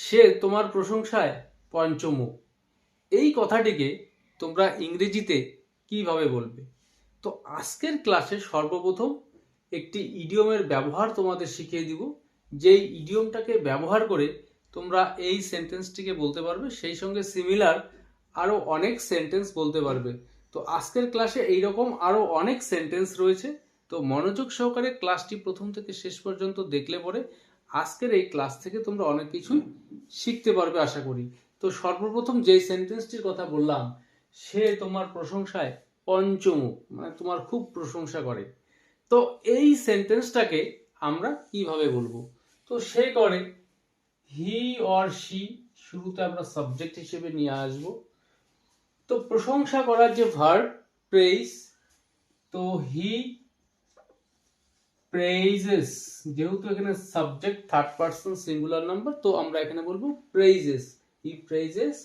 সে তোমার প্রশংসায় পঞ্চমুখ। এই কথাটিকে তোমরা ইংরেজিতে কিভাবে বলবে? তো আজকের ক্লাসে সর্বপ্রথম একটি ইডিয়মের ব্যবহার তোমাদের শিখিয়ে দিব, যেই ইডিয়মটাকে ব্যবহার করে তোমরা এই সেন্টেন্সটিকে বলতে পারবে, সেই সঙ্গে সিমিলার আরও অনেক সেন্টেন্স বলতে পারবে। তো আজকের ক্লাসে এইরকম আরও অনেক সেন্টেন্স রয়েছে। তো মনোযোগ সহকারে ক্লাসটি প্রথম থেকে শেষ পর্যন্ত দেখলে পরে আজকের এই ক্লাস থেকে তোমরা অনেক কিছুই শিখতে পারবে আশা করি। তো সর্বপ্রথম যেই সেন্টেন্সটির কথা বললাম, সে তোমার প্রশংসায় পঞ্চমুখ, মানে তোমার খুব প্রশংসা করে। তো এই সেন্টেন্সটাকে আমরা কিভাবে বলবো? তো সে করে, হি অর শি, শুরুতে আমরা সাবজেক্ট হিসেবে নিয়ে আসব। তো প্রশংসা করার যে ভার্ব প্রেইজ, তো হি প্রেইজেস, যেহেতু এখানে subject third person singular number, তো আমরা এখানে বলবো প্রেইজেস। হি প্রেইজেস,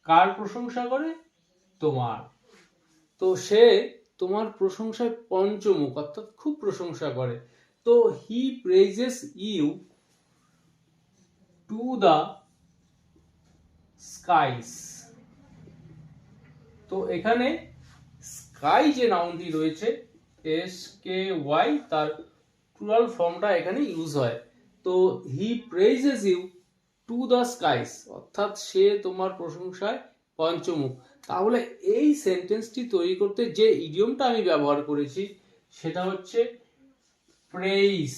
কার প্রশংসা করে? তোমার। তো সে তোমার প্রশংসায় পঞ্চমুখ, অর্থাৎ খুব প্রশংসা করে। তো হি প্রেইজেস ইউ টু দ্য স্কাইস। তো এখানে স্কাই যে নাউনটি রয়েছে, SKY, তার প্লুরাল ফর্মটা এখানে ইউজ হয়। তো হি প্রেইজেস ইউ টু দ্য স্কাইস, অর্থাৎ সে তোমার প্রশংসায় পঞ্চমুখ। তাহলে এই সেন্টেন্সটি তৈরি করতে যে ইডিয়মটা আমি ব্যবহার করেছি সেটা হচ্ছে প্রেইজ।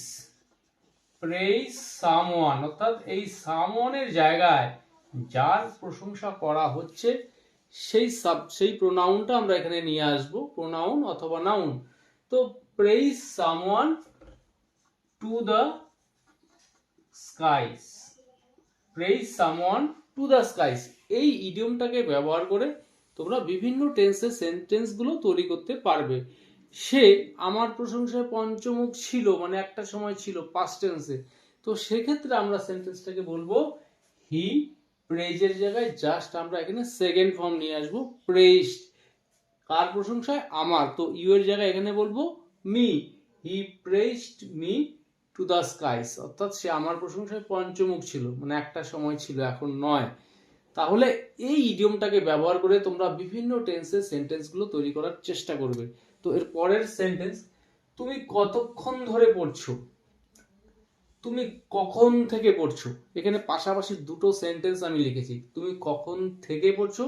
প্রেইজ সামওয়ান, অর্থাৎ এই সামওয়ানের জায়গায় যার প্রশংসা করা হচ্ছে সেই প্রোনাউনটা আমরা এখানে নিয়ে আসব, প্রোনাউন অথবা নাউন। তো praise someone to the skies, praise someone to the skies, এই ইডিয়মটাকে ব্যবহার করে তোমরা বিভিন্ন টেন্সের সেন্টেন্সগুলো তৈরি করতে পারবে। সে আমার প্রশংসায় পঞ্চমুখ ছিল, মানে একটা সময় ছিল, পাস্ট টেন্সে। তো সেক্ষেত্রে আমরা সেন্টেন্সটাকে বলবো হি প্রেইজের জায়গায় জাস্ট আমরা এখানে সেকেন্ড ফর্ম নিয়ে আসবো, প্রেইজড। কার প্রশংসায়? আমার। তো ইউ এর জায়গায় এখানে বলবো me. He প্রেইজড me to the skies, অর্থাৎ সে আমার প্রশংসায় পঞ্চমুখ ছিল, মানে একটা সময় ছিল, এখন নয়। তাহলে এই ইডিয়মটাকে ব্যবহার করে তোমরা বিভিন্ন টেন্সের সেন্টেন্সগুলো তৈরি করার চেষ্টা করবে। তো এর পরের সেন্টেন্স, তুমি কতক্ষণ ধরে পড়ছো? তুমি কখন থেকে পড়ছো? এখানে পাশাপাশি দুটো সেন্টেন্স আমি লিখেছি, তুমি কখন থেকে পড়ছো,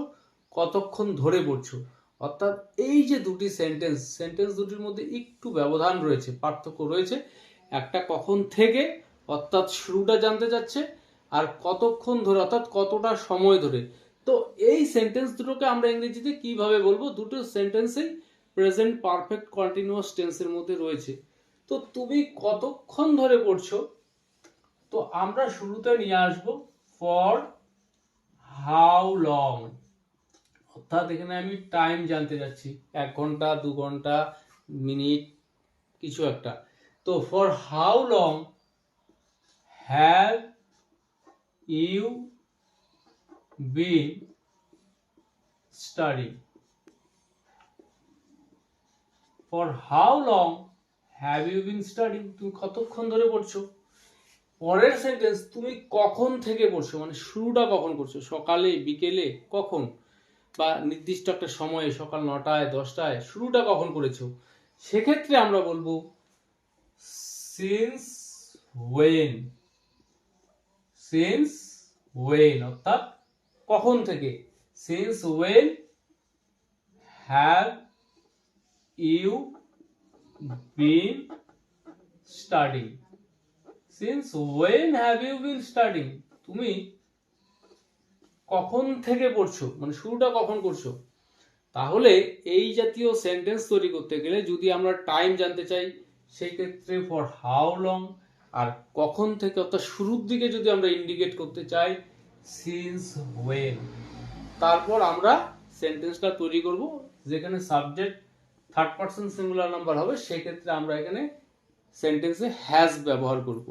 কতক্ষণ ধরে পড়ছো। অর্থাৎ এই যে দুটি সেন্টেন্স দুটির মধ্যে একটু ব্যবধান রয়েছে, পার্থক্য রয়েছে। একটা কখন থেকে, অর্থাৎ শুরুটা জানতে চাচ্ছে, আর কতক্ষণ ধরে, অর্থাৎ কতটা সময় ধরে। তো এই সেন্টেন্স দুটোকে আমরা ইংরেজিতে কিভাবে বলবো? দুটো সেন্টেন্সেই প্রেজেন্ট পারফেক্ট কন্টিনিউয়াস টেন্সের মধ্যে রয়েছে। তো তুমি কতক্ষণ ধরে পড়ছো, তো আমরা শুরুতে নিয়ে আসব ফর হাউ লং, অর্থাৎ এখানে আমি টাইম জানতে যাচ্ছি, 1 ঘন্টা, 2 ঘন্টা, মিনিট, কিছু একটা। তো for how long have you been study, for how long have you been study, তুমি কতক্ষণ ধরে পড়ছো। পরের সেন্টেন্স, তুমি কখন থেকে পড়ছো, মানে শুরুটা কখন করছো, সকালে, বিকেলে, কখন, বা নির্দিষ্ট একটা সময়ে, সকাল 9টায়, 10টায়, শুরুটা কখন করেছো। সেক্ষেত্রে আমরা বলবো সিন্স ওয়েন। সিন্স ওয়েন, অর্থাৎ কখন থেকে। Since when have you been studying. Since when have you been studying, তুমি কখন থেকে পড়ছো, মানে শুরুটা কখন করছো। তাহলে এই জাতীয় সেন্টেন্স তৈরি করতে গেলে যদি আমরা টাইম জানতে চাই, সেই ক্ষেত্রে ফর হাউ লং, আর কখন থেকে অর্থাৎ শুরুর দিকে যদি আমরা ইন্ডিকেট করতে চাই, সিন্স ওয়েন। তারপর আমরা সেন্টেন্সটা তৈরি করব, যেখানে subject third person singular number হবে, সেক্ষেত্রে আমরা এখানে সেন্টেন্সে হ্যাজ ব্যবহার করব।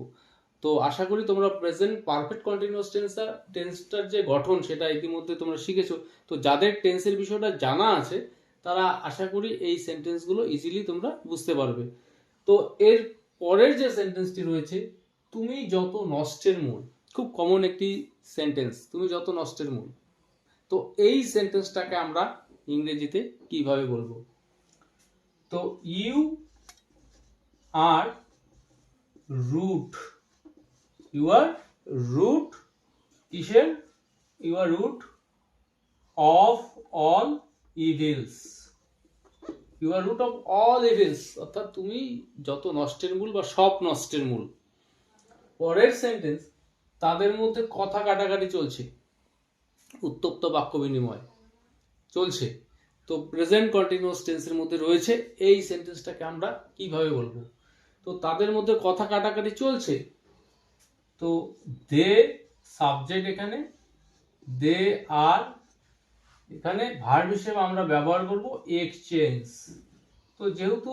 তো আশা করি তোমরা প্রেজেন্ট পারফেক্ট কন্টিনিউয়াস টেন্সটার যে গঠন সেটা ইতিমধ্যে তোমরা শিখেছো। তো যাদের টেন্সের বিষয়টা জানা আছে তারা আশা করি এই সেন্টেন্সগুলো ইজিলি তোমরা বুঝতে পারবে। তো এর পরের যে সেন্টেন্সটি রয়েছে, তুমি যত নষ্টের মূল, খুব কমন একটি সেন্টেন্স, তুমি যত নষ্টের মূল। তো এই সেন্টেন্সটাকে আমরা ইংরেজিতে কিভাবে বলবো? তো you are root, you are root কিসের? You are root of all evils, you are root of all evils, অর্থাৎ তুমি যত নষ্টের মূল বা সব নষ্টের মূল। পরের সেন্টেন্স, তাদের মধ্যে কথা কাটাকাটি চলছে, উত্তপ্ত বাক্য বিনিময় চলছে। তো প্রেজেন্ট কন্টিনিউয়াস টেন্সের মধ্যে রয়েছে, এই সেন্টেন্সটাকে আমরা কিভাবে বলবো? তো তাদের মধ্যে কথা কাটাকাটি চলছে, তো দে সাবজেক্ট, এখানে দে আর, এখানে ভার্ব হিসেবে আমরা ব্যবহার করব এক্সচেঞ্জ। তো যেহেতু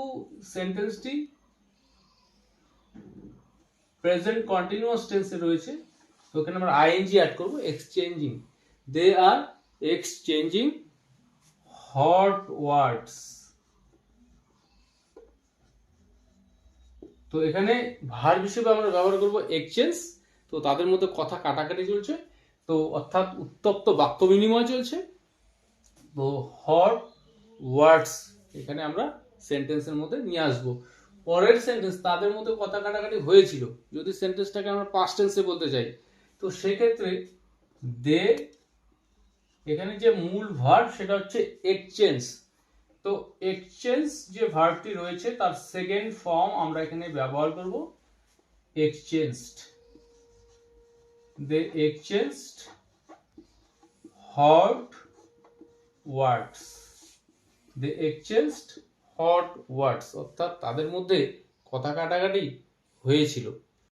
সেন্টেন্সটি প্রেজেন্ট কন্টিনিউয়াস টেন্সে রয়েছে, তো এখানে আমরা আইএনজি অ্যাড করব, এক্সচেঞ্জিং, দে আর এক্সচেঞ্জিং হট ওয়ার্ডস। তো এখানে ভার্ব হিসেবে আমরা ব্যবহার করব এক্সচেঞ্জ। তো তাদের মধ্যে কথা কাটাকাটি চলছে, তো অর্থাৎ উত্তপ্ত বাক্য বিনিময় চলছে। তো হট ওয়ার্ডস এখানে আমরা সেন্টেন্সের মধ্যে নিয়ে আসবো। পরের সেন্টেন্স, তাদের মধ্যে কথা কাটাকাটি হয়েছিল, যদি সেন্টেন্সটাকে আমরা পাস্ট টেন্সে বলতে চাই, তো সেক্ষেত্রে দে, এখানে যে মূল ভার্ব সেটা হচ্ছে এক্সচেঞ্জ। তো এক্সচেঞ্জ যে ভার্বটি রয়েছে তার সেকেন্ড ফর্ম আমরা এখানে ব্যবহার করব এক্সচেঞ্জড, দে এক্সচেঞ্জড হট ওয়ার্ডস, দে এক্সচেঞ্জড হট ওয়ার্ডস, অর্থাৎ তাদের মধ্যে কথা কাটাকাটি হয়েছিল।